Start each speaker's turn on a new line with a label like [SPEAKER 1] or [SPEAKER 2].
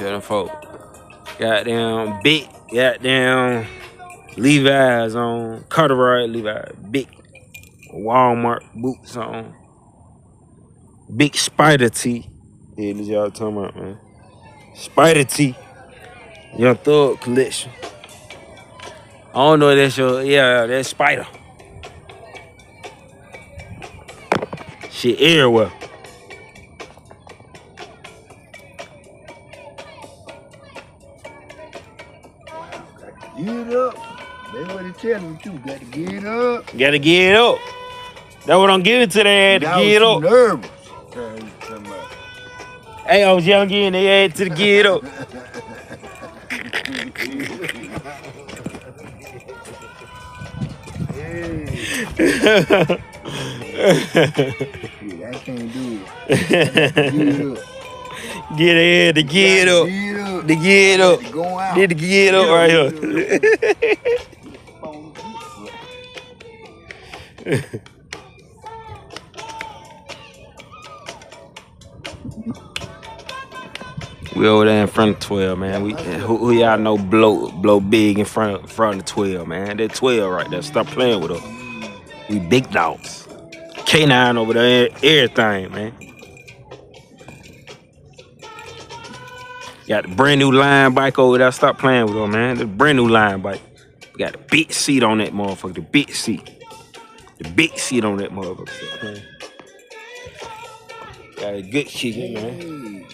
[SPEAKER 1] Tell them folk. Goddamn big, goddamn Levi's on, corduroy Levi's, big Walmart boots on, big spider tee. Yeah, this y'all talking about, man. Spider tee, Young Thug collection. I don't know if that's your, yeah, that's spider. Shit everywhere.
[SPEAKER 2] Get up. That's what they tell me too. Got to get up.
[SPEAKER 1] Gotta get up. That's what I'm giving to their ass, to get up.
[SPEAKER 2] Nervous.
[SPEAKER 1] Hey, I was young again, they had to the get up.
[SPEAKER 2] I can't do it.
[SPEAKER 1] Get ahead to get up. To get up. Need to get up right here. We over there in front of 12, man. We who y'all know blow big in front of 12, man. That 12 right there. Stop playing with us. We big dogs. K9 over there, everything, man. Got the brand new line bike over there. Stop playing with them, man. The brand new line bike. We got the big seat on that motherfucker. The big seat. The big seat on that motherfucker. Got a good chicken, man.